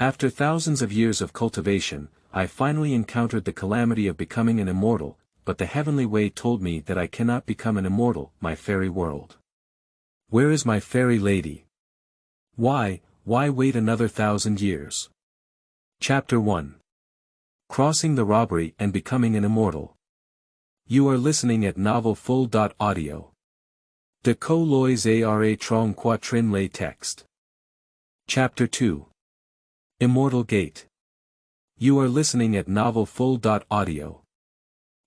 After thousands of years of cultivation, I finally encountered the calamity of becoming an immortal, but the heavenly way told me that I cannot become an immortal, my fairy world. Where is my fairy lady? Why wait another 1,000 years? Chapter 1. Crossing the Robbery and Becoming an Immortal. You are listening at Novel Full.audio. De co lois ara trong quatrin lay text. Chapter 2. Immortal Gate. You are listening at Novel Full.audio.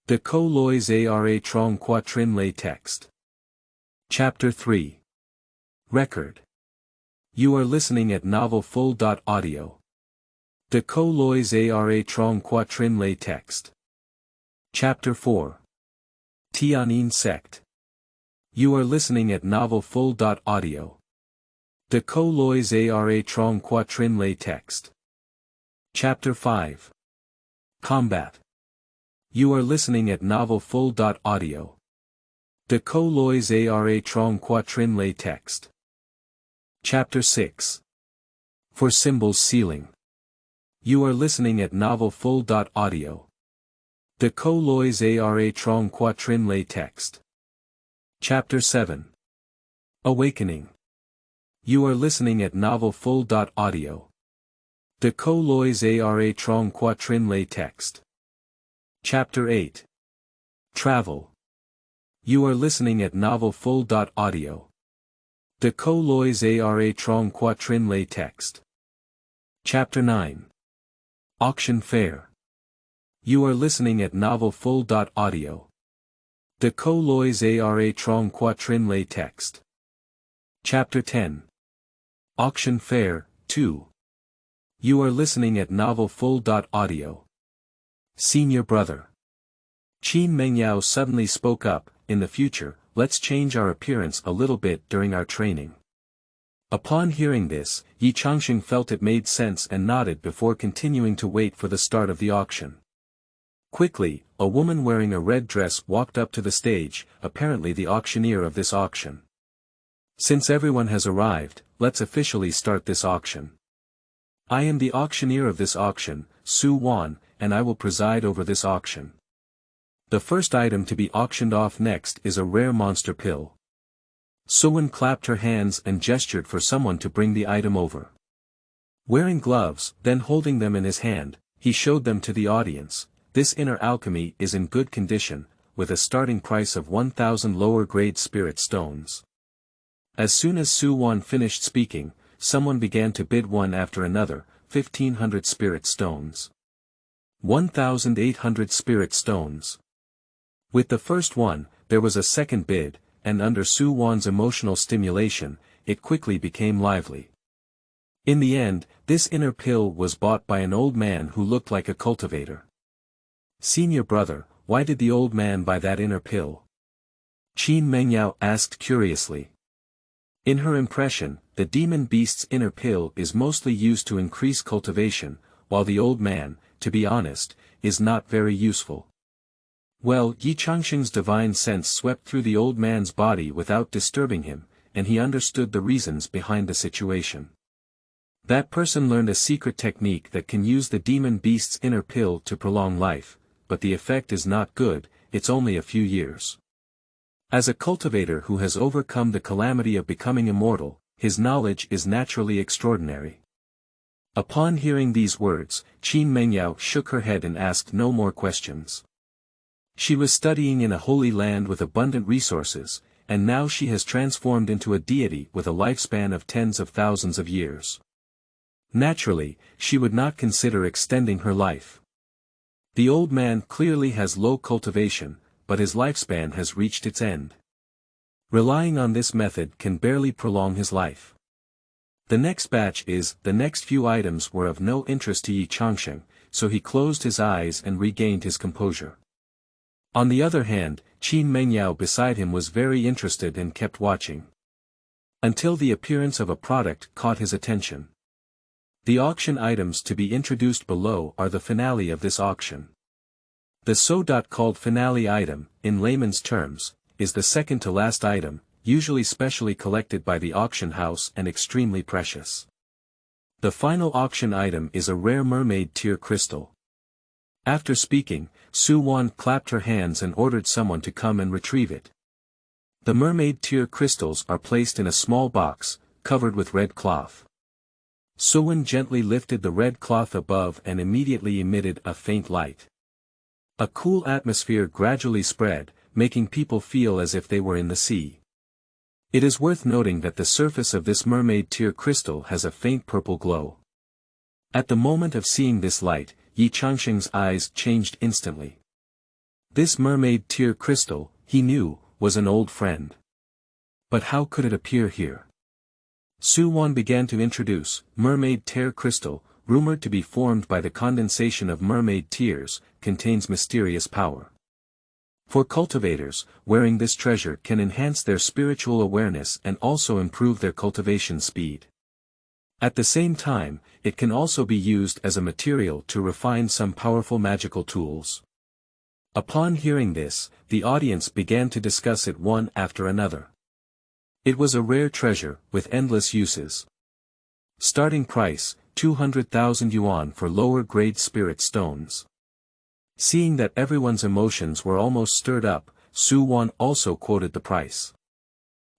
De co lois ara trong quatrin lay text. Chapter 3. Record. You are listening at Novel Full.audio. De co lois ara trong quatrin lay text. Chapter 4. Tianyin Sect. You are listening at Novel Full.audio. De co lois ara trong quatrin lay text. Chapter 5. Combat. You are listening at Novel Full.audio. De co lois ara trong quatrin lay text. Chapter 6. For Symbols Sealing. You are listening at Novel Full.audio. De co lois ara trong quatrin lay text. Chapter 7. Awakening. You are listening at Novel Full.audio. De co lois ara trong quatrin lay text. Chapter 8. Travel. You are listening at Novel Full.audio. De co lois ara trong quatrin lay text. Chapter 9. Auction Fair. You are listening at Novel Full.audio. De co lois ara trong quatrin lay text. Chapter 10. Auction Fair, 2. You are listening at Novel Full.audio. Senior Brother. Qin Mengyao suddenly spoke up, in the future, let's change our appearance a little bit during our training. Upon hearing this, Yi Changxing felt it made sense and nodded before continuing to wait for the start of the auction. Quickly, a woman wearing a red dress walked up to the stage, apparently the auctioneer of this auction. Since everyone has arrived, let's officially start this auction. I am the auctioneer of this auction, Su Wan, and I will preside over this auction. The first item to be auctioned off next is a rare monster pill. Suwan clapped her hands and gestured for someone to bring the item over. Wearing gloves, then holding them in his hand, he showed them to the audience. This inner alchemy is in good condition, with a starting price of 1,000 lower-grade spirit stones. As soon as Su Wan finished speaking, someone began to bid one after another, 1,500 spirit stones. 1,800 spirit stones. With the first one, there was a second bid, and under Su Wan's emotional stimulation, it quickly became lively. In the end, this inner pill was bought by an old man who looked like a cultivator. Senior Brother, why did the old man buy that inner pill? Qin Mengyao asked curiously. In her impression, the demon beast's inner pill is mostly used to increase cultivation, while the old man, to be honest, is not very useful. Well, Yi Changxing's divine sense swept through the old man's body without disturbing him, and he understood the reasons behind the situation. That person learned a secret technique that can use the demon beast's inner pill to prolong life, but the effect is not good, it's only a few years. As a cultivator who has overcome the calamity of becoming immortal, his knowledge is naturally extraordinary. Upon hearing these words, Qin Mengyao shook her head and asked no more questions. She was studying in a holy land with abundant resources, and now she has transformed into a deity with a lifespan of tens of thousands of years. Naturally, she would not consider extending her life. The old man clearly has low cultivation, but his lifespan has reached its end. Relying on this method can barely prolong his life. The next few items were of no interest to Yi Changxing, so he closed his eyes and regained his composure. On the other hand, Qin Mengyao beside him was very interested and kept watching. Until the appearance of a product caught his attention. The auction items to be introduced below are the finale of this auction. The so-called finale item, in layman's terms, is the second to last item, usually specially collected by the auction house and extremely precious. The final auction item is a rare mermaid tear crystal. After speaking, Su Wan clapped her hands and ordered someone to come and retrieve it. The mermaid tear crystals are placed in a small box, covered with red cloth. Suwon gently lifted the red cloth above and immediately emitted a faint light. A cool atmosphere gradually spread, making people feel as if they were in the sea. It is worth noting that the surface of this mermaid tear crystal has a faint purple glow. At the moment of seeing this light, Yi Changsheng's eyes changed instantly. This mermaid tear crystal, he knew, was an old friend. But how could it appear here? Su Wan began to introduce, mermaid tear crystal, rumored to be formed by the condensation of mermaid tears, contains mysterious power. For cultivators, wearing this treasure can enhance their spiritual awareness and also improve their cultivation speed. At the same time, it can also be used as a material to refine some powerful magical tools. Upon hearing this, the audience began to discuss it one after another. It was a rare treasure, with endless uses. Starting price, 200,000 yuan for lower-grade spirit stones. Seeing that everyone's emotions were almost stirred up, Su Wan also quoted the price.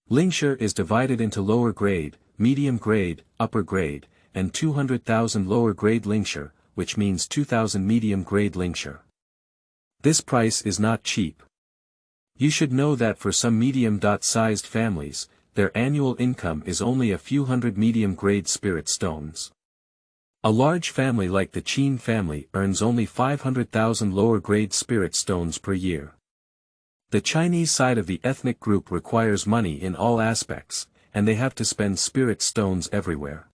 Lingshire is divided into lower grade, medium grade, upper grade, and 200,000 lower grade lingshire, which means 2,000 medium grade lingshire. This price is not cheap. You should know that for some medium-sized families, their annual income is only a few hundred medium-grade spirit stones. A large family like the Qin family earns only 500,000 lower-grade spirit stones per year. The Chinese side of the ethnic group requires money in all aspects, and they have to spend spirit stones everywhere.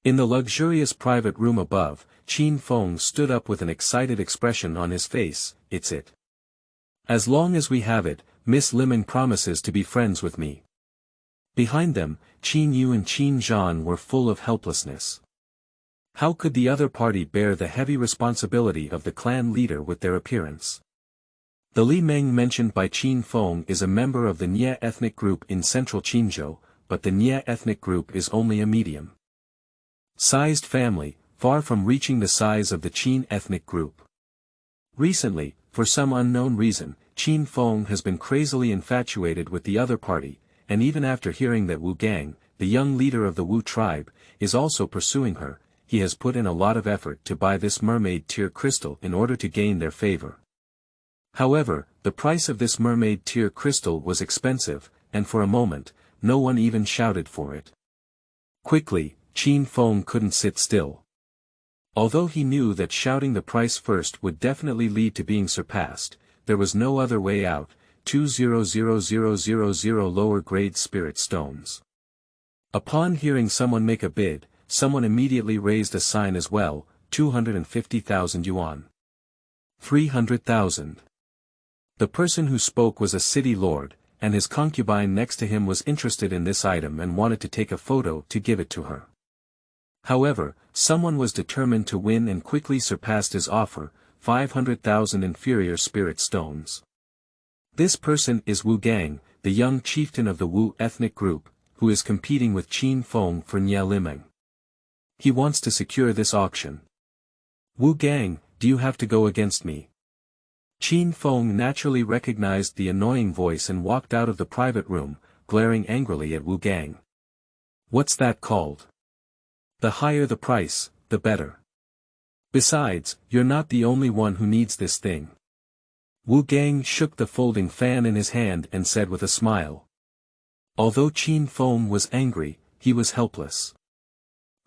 In the luxurious private room above, Qin Feng stood up with an excited expression on his face. It's it. As long as we have it, Miss Liming promises to be friends with me. Behind them, Qin Yu and Qin Zhan were full of helplessness. How could the other party bear the heavy responsibility of the clan leader with their appearance? The Li Meng mentioned by Qin Feng is a member of the Nie ethnic group in central Qinzhou, but the Nie ethnic group is only a medium-sized family, far from reaching the size of the Qin ethnic group. Recently, for some unknown reason, Qin Feng has been crazily infatuated with the other party, and even after hearing that Wu Gang, the young leader of the Wu tribe, is also pursuing her, he has put in a lot of effort to buy this mermaid tear crystal in order to gain their favor. However, the price of this mermaid tear crystal was expensive, and for a moment, no one even shouted for it. Quickly, Qin Feng couldn't sit still. Although he knew that shouting the price first would definitely lead to being surpassed, there was no other way out. 200,000 lower grade spirit stones. Upon hearing someone make a bid, someone immediately raised a sign as well, 250,000 yuan. 300,000. The person who spoke was a city lord, and his concubine next to him was interested in this item and wanted to take a photo to give it to her. However, someone was determined to win and quickly surpassed his offer, 500,000 inferior spirit stones. This person is Wu Gang, the young chieftain of the Wu ethnic group, who is competing with Qin Feng for Nie Limeng. He wants to secure this auction. Wu Gang, do you have to go against me? Qin Feng naturally recognized the annoying voice and walked out of the private room, glaring angrily at Wu Gang. What's that called? The higher the price, the better. Besides, you're not the only one who needs this thing. Wu Gang shook the folding fan in his hand and said with a smile. Although Qin Feng was angry, he was helpless.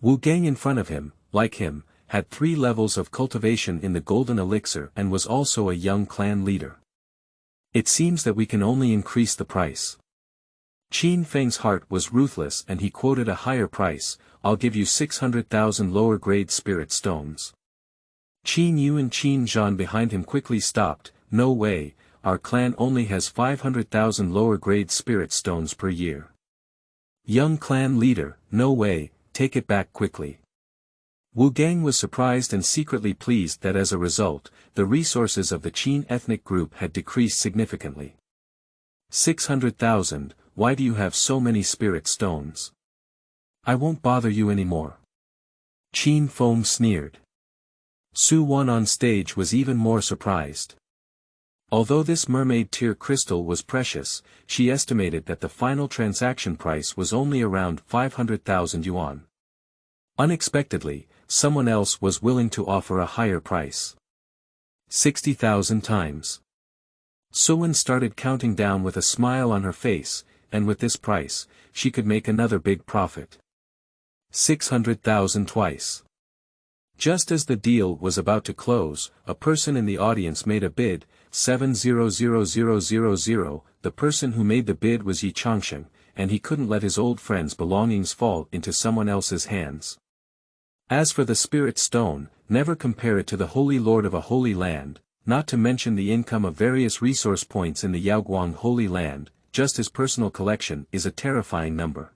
Wu Gang in front of him, like him, had 3 levels of cultivation in the golden elixir and was also a young clan leader. It seems that we can only increase the price. Qin Feng's heart was ruthless and he quoted a higher price. I'll give you 600,000 lower grade spirit stones. Qin Yu and Qin Zhan behind him quickly stopped. No way, our clan only has 500,000 lower grade spirit stones per year. Young clan leader, no way, take it back quickly. Wu Gang was surprised and secretly pleased that as a result, the resources of the Qin ethnic group had decreased significantly. 600,000, why do you have so many spirit stones? I won't bother you anymore. Qin Feng sneered. Su Wan on stage was even more surprised. Although this mermaid tear crystal was precious, she estimated that the final transaction price was only around 500,000 yuan. Unexpectedly, someone else was willing to offer a higher price. 60,000 times. Suwan started counting down with a smile on her face, and with this price, she could make another big profit. 600,000 twice. Just as the deal was about to close, a person in the audience made a bid, 700,000. The person who made the bid was Yi Changsheng, and he couldn't let his old friend's belongings fall into someone else's hands. As for the spirit stone, never compare it to the holy lord of a holy land, not to mention the income of various resource points in the Yaoguang Holy Land. Just his personal collection is a terrifying number.